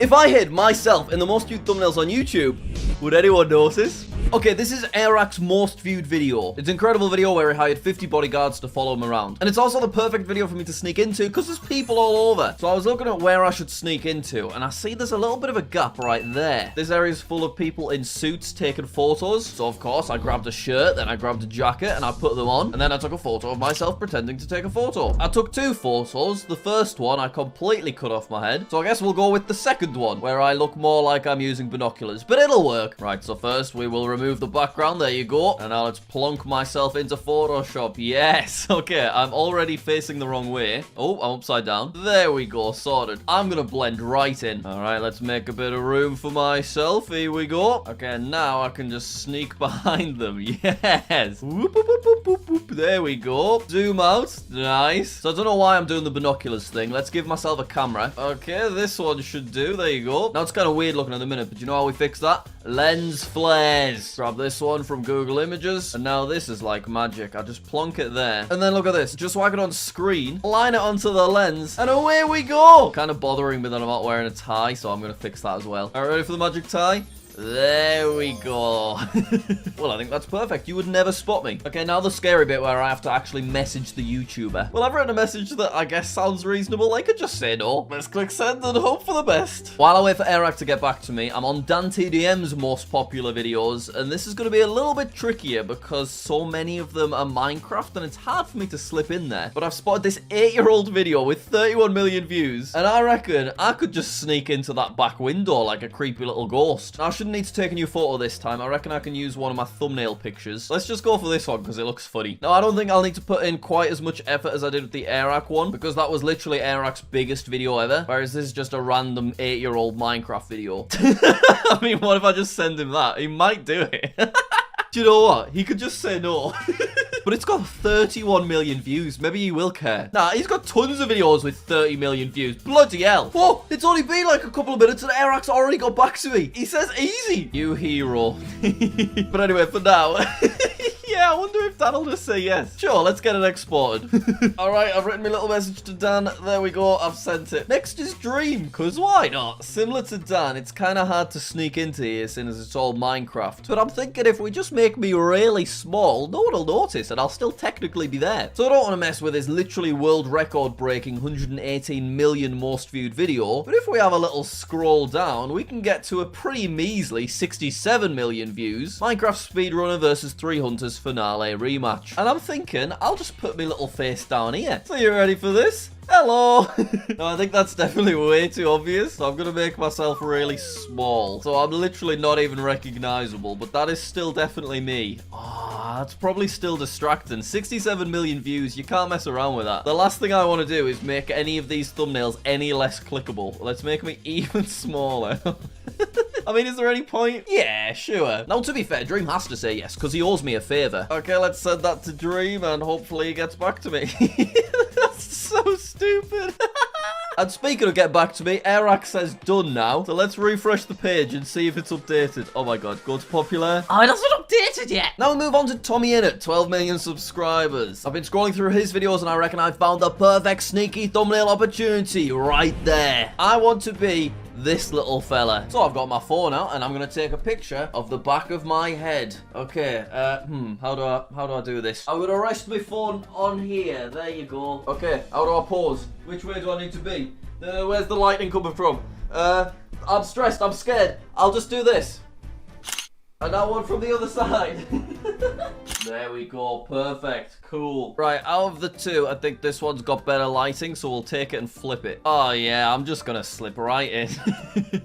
If I hid myself in the most viewed thumbnails on YouTube, would anyone notice? Okay, this is Airrack's most viewed video. It's an incredible video where he hired 50 bodyguards to follow him around. And it's also the perfect video for me to sneak into because there's people all over. So I was looking at where I should sneak into, and I see there's a little bit of a gap right there. This area is full of people in suits taking photos. So of course, I grabbed a shirt, then I grabbed a jacket, and I put them on. And then I took a photo of myself pretending to take a photo. I took 2 photos. The first one, I completely cut off my head. So I guess we'll go with the second one, where I look more like I'm using binoculars. But it'll work. Right, so first we will remove the background. There you go. And now let's plonk myself into Photoshop. Yes. Okay, I'm already facing the wrong way. Oh, I'm upside down. There we go. Sorted. I'm gonna blend right in. All right, let's make a bit of room for myself. Here we go. Okay, now I can just sneak behind them. Yes. Whoop, whoop, whoop, whoop, whoop, whoop. There we go. Zoom out. Nice. So I don't know why I'm doing the binoculars thing. Let's give myself a camera. Okay, this one should do. There you go. Now it's kind of weird looking at the minute, but you know how we fix that? Lens flares. Grab this one from Google Images, and now this is like magic. I just plonk it there, and then look at this. Just whack it on screen, line it onto the lens, and away we go. Kind of bothering me that I'm not wearing a tie, so I'm gonna fix that as well. All right, ready for the magic tie? There we go. Well, I think that's perfect. You would never spot me. Okay, now the scary bit where I have to actually message the YouTuber. Well, I've written a message that I guess sounds reasonable. I could just say no. Let's click send and hope for the best. While I wait for Airrack to get back to me, I'm on DanTDM's most popular videos, and this is going to be a little bit trickier because so many of them are Minecraft, and it's hard for me to slip in there. But I've spotted this 8-year-old video with 31 million views, and I reckon I could just sneak into that back window like a creepy little ghost. Now, I shouldn't need to take a new photo this time. I reckon I can use one of my thumbnail pictures. Let's just go for this one because it looks funny. Now, I don't think I'll need to put in quite as much effort as I did with the Airrack one because that was literally Airrack's biggest video ever, whereas this is just a random 8-year-old Minecraft video. I mean, what if I just send him that? He might do it. Do you know what? He could just say no. But it's got 31 million views. Maybe he will care. Nah, he's got tons of videos with 30 million views. Bloody hell. Whoa, it's only been like a couple of minutes and Airrack's already got back to me. He says easy. You hero. But anyway, for now... Yeah, I wonder if Dan will just say yes. Sure, let's get it exported. Alright, I've written my little message to Dan. There we go, I've sent it. Next is Dream, because why not? Similar to Dan, it's kind of hard to sneak into here since it's all Minecraft. But I'm thinking if we just make me really small, no one will notice and I'll still technically be there. So I don't want to mess with his literally world record breaking 118 million most viewed video. But if we have a little scroll down, we can get to a pretty measly 67 million views. Minecraft Speedrunner versus 3 Hunters finale rematch. And I'm thinking, I'll just put my little face down here. So you ready for this? Hello! No, I think that's definitely way too obvious. So I'm going to make myself really small. So I'm literally not even recognizable, but that is still definitely me. Oh, that's probably still distracting. 67 million views, you can't mess around with that. The last thing I want to do is make any of these thumbnails any less clickable. Let's make me even smaller. I mean, is there any point? Yeah, sure. Now, to be fair, Dream has to say yes, because he owes me a favor. Okay, let's send that to Dream, and hopefully he gets back to me. That's so stupid. And speaking of get back to me, Airrack says done now. So let's refresh the page and see if it's updated. Oh my god, go to popular. Oh, it hasn't updated yet. Now we move on to Tommy Innit, 12 million subscribers. I've been scrolling through his videos and I reckon I found the perfect sneaky thumbnail opportunity right there. I want to be this little fella. So I've got my phone out and I'm gonna take a picture of the back of my head. Okay, how do I do this? I'm gonna rest my phone on here. There you go. Okay, how do I pose? Which way do I need to be? Where's the lighting coming from? I'm stressed, I'm scared. I'll just do this. And now one from the other side. There we go. Perfect. Cool. Right, out of the two, I think this one's got better lighting, so we'll take it and flip it. Oh, yeah, I'm just gonna slip right in.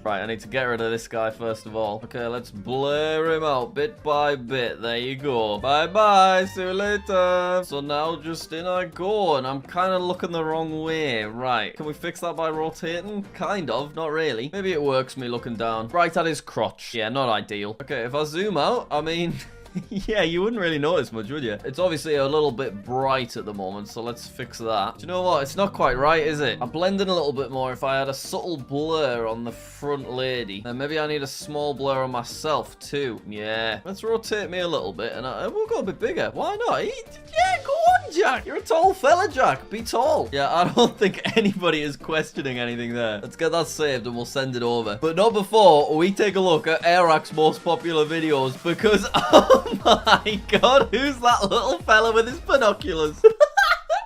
Right, I need to get rid of this guy first of all. Okay, let's blur him out bit by bit. There you go. Bye-bye. See you later. So now just in I go, and I'm kind of looking the wrong way. Right. Can we fix that by rotating? Kind of. Not really. Maybe it works me looking down. Right at his crotch. Yeah, not ideal. Okay, if I zoom out, I mean... Yeah, you wouldn't really notice much, would you? It's obviously a little bit bright at the moment, so let's fix that. Do you know what? It's not quite right, is it? I blend in a little bit more if I had a subtle blur on the front lady. And maybe I need a small blur on myself, too. Yeah. Let's rotate me a little bit, and we'll go a bit bigger. Why not? Yeah, go on. Jack. You're a tall fella, Jack. Be tall. Yeah, I don't think anybody is questioning anything there. Let's get that saved and we'll send it over. But not before we take a look at Airrack's most popular videos because, oh my god, who's that little fella with his binoculars?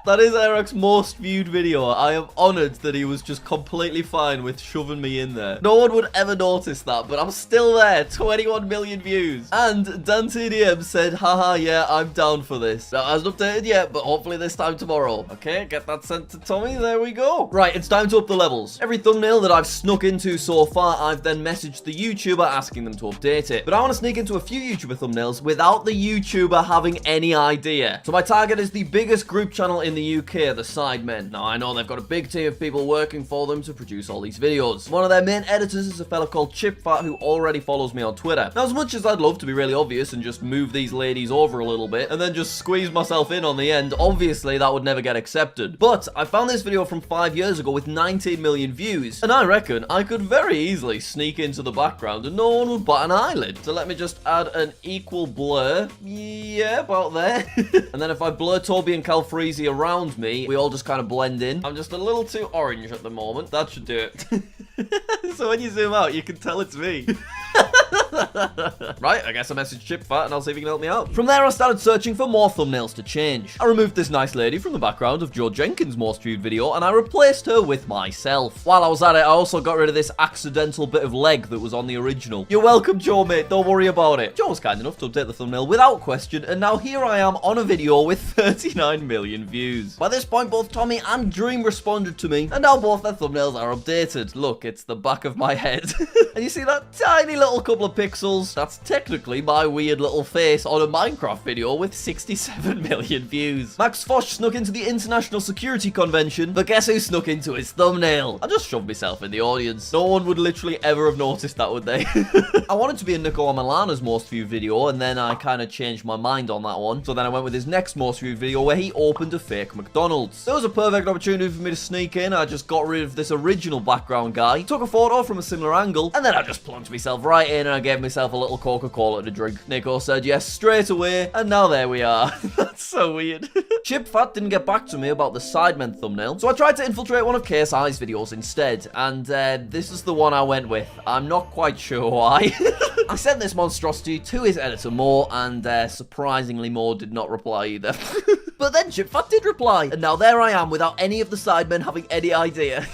That is Airrack's most viewed video. I am honored that he was just completely fine with shoving me in there. No one would ever notice that, but I'm still there. 21 million views. And DanTDM said, haha, yeah, I'm down for this. That hasn't updated yet, but hopefully this time tomorrow. Okay, get that sent to Tommy. There we go. Right, it's time to up the levels. Every thumbnail that I've snuck into so far, I've then messaged the YouTuber asking them to update it. But I want to sneak into a few YouTuber thumbnails without the YouTuber having any idea. So my target is the biggest group channel in the UK, the Sidemen. Now, I know they've got a big team of people working for them to produce all these videos. One of their main editors is a fella called ChipFat who already follows me on Twitter. Now, as much as I'd love to be really obvious and just move these ladies over a little bit and then just squeeze myself in on the end, obviously that would never get accepted. But I found this video from 5 years ago with 19 million views, and I reckon I could very easily sneak into the background and no one would bat an eyelid. So let me just add an equal blur. Yeah, about there. And then if I blur Toby and Calfreezy around me, we all just kind of blend in. I'm just a little too orange at the moment. That should do it. So when you zoom out, you can tell it's me. Right, I guess I messaged ChipFat and I'll see if he can help me out. From there, I started searching for more thumbnails to change. I removed this nice lady from the background of Joe Jenkins' most viewed video and I replaced her with myself. While I was at it, I also got rid of this accidental bit of leg that was on the original. You're welcome, Joe, mate. Don't worry about it. Joe was kind enough to update the thumbnail without question, and now here I am on a video with 39 million views. By this point, both Tommy and Dream responded to me, and now both their thumbnails are updated. Look, it's the back of my head. And you see that tiny little couple of pixels? That's technically my weird little face on a Minecraft video with 67 million views. Max Fosh snuck into the International Security Convention, but guess who snuck into his thumbnail? I just shoved myself in the audience. No one would literally ever have noticed that, would they? I wanted to be in Nico Milana's most viewed video, and then I kind of changed my mind on that one. So then I went with his next most viewed video where he opened a fake McDonald's. There was a perfect opportunity for me to sneak in. I just got rid of this original background guy, took a photo from a similar angle, and then I just plunged myself right in and I gave myself a little Coca-Cola to drink. Nico said yes straight away, and now there we are. That's so weird. ChipFat didn't get back to me about the Sidemen thumbnail, so I tried to infiltrate one of KSI's videos instead, and this is the one I went with. I'm not quite sure why. I sent this monstrosity to his editor Mo, and surprisingly Mo did not reply either. But then ChipFat did reply, and now there I am without any of the Sidemen having any idea.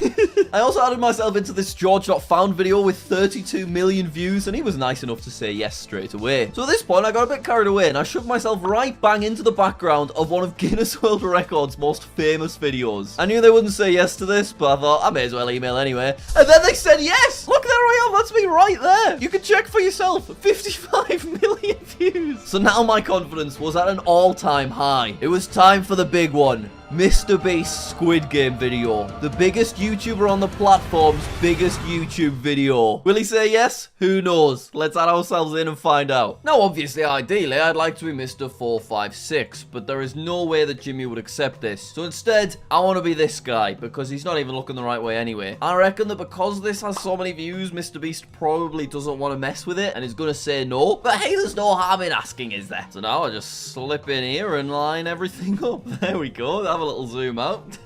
I also added myself into this George.found video with 32 million views, and he was nice enough to say yes straight away. So at this point, I got a bit carried away, and I shoved myself right bang into the background of one of Guinness World Records' most famous videos. I knew they wouldn't say yes to this, but I thought I may as well email anyway. And then they said yes! Look, there I am, that's me right there. You can check for yourself. 55 million views. So now my confidence was at an all-time high. It was time for the big one. Mr. Beast's Squid Game video. The biggest YouTuber on the platform's biggest YouTube video. Will he say yes? Who knows? Let's add ourselves in and find out. Now, obviously, ideally, I'd like to be Mr. 456, but there is no way that Jimmy would accept this. So instead, I want to be this guy, because he's not even looking the right way anyway. I reckon that because this has so many views, Mr. Beast probably doesn't want to mess with it, and is going to say no. But hey, there's no harm in asking, is there? So now I just slip in here and line everything up. There we go. Have a little zoom out.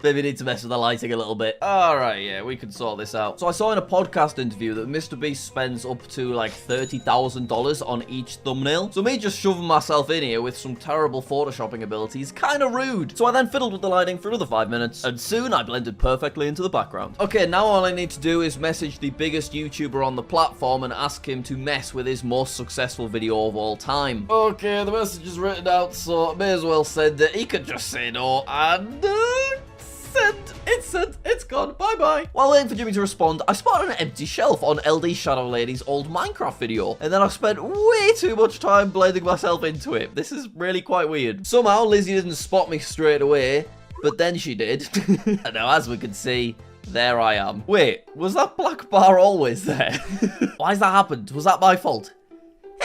Maybe need to mess with the lighting a little bit. Alright, yeah, we can sort this out. So I saw in a podcast interview that Mr. Beast spends up to like $30,000 on each thumbnail. So me just shoving myself in here with some terrible photoshopping abilities, kind of rude. So I then fiddled with the lighting for another 5 minutes, and soon I blended perfectly into the background. Okay, now all I need to do is message the biggest YouTuber on the platform and ask him to mess with his most successful video of all time. Okay, the message is written out, so I may as well send it. He could just say no, and it's gone. Bye-bye. While waiting for Jimmy to respond, I spotted an empty shelf on LD Shadow Lady's old Minecraft video, and then I spent way too much time blending myself into it. This is really quite weird. Somehow, Lizzie didn't spot me straight away, but then she did. And now, as we can see, there I am. Wait, was that black bar always there? Why's that happened? Was that my fault?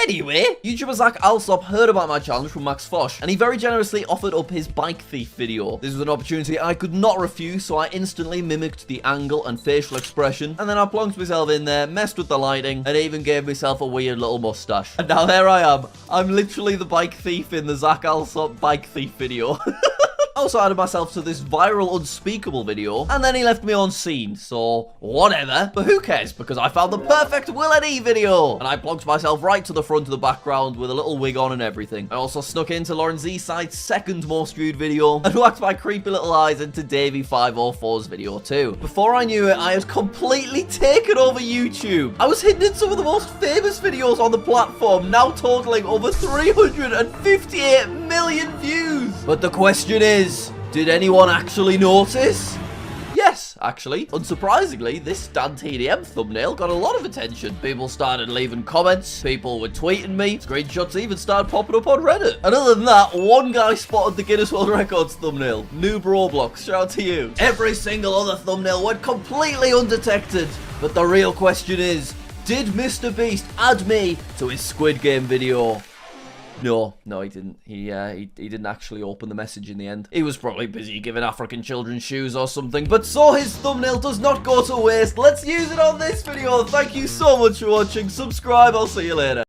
Anyway, YouTuber Zach Alsop heard about my challenge from Max Fosh, and he very generously offered up his bike thief video. This was an opportunity I could not refuse, so I instantly mimicked the angle and facial expression, and then I plonked myself in there, messed with the lighting, and even gave myself a weird little mustache. And now there I am. I'm literally the bike thief in the Zach Alsop bike thief video. I also added myself to this viral Unspeakable video, and then he left me on scene, so whatever. But who cares, because I found the perfect Will and E video, and I plonked myself right to the front of the background with a little wig on and everything. I also snuck into Lauren Z-Side's second most viewed video, and whacked my creepy little eyes into Davey504's video too. Before I knew it, I had completely taken over YouTube. I was hidden in some of the most famous videos on the platform, now totaling over 358 million views. But the question is, did anyone actually notice? Yes, actually. Unsurprisingly, this DanTDM thumbnail got a lot of attention. People started leaving comments, people were tweeting me, screenshots even started popping up on Reddit. And other than that, one guy spotted the Guinness World Records thumbnail. Noob Roblox, shout out to you. Every single other thumbnail went completely undetected. But the real question is, did Mr. Beast add me to his Squid Game video? No, he didn't. He didn't actually open the message in the end. He was probably busy giving African children shoes or something. But so his thumbnail does not go to waste. Let's use it on this video. Thank you so much for watching. Subscribe. I'll see you later.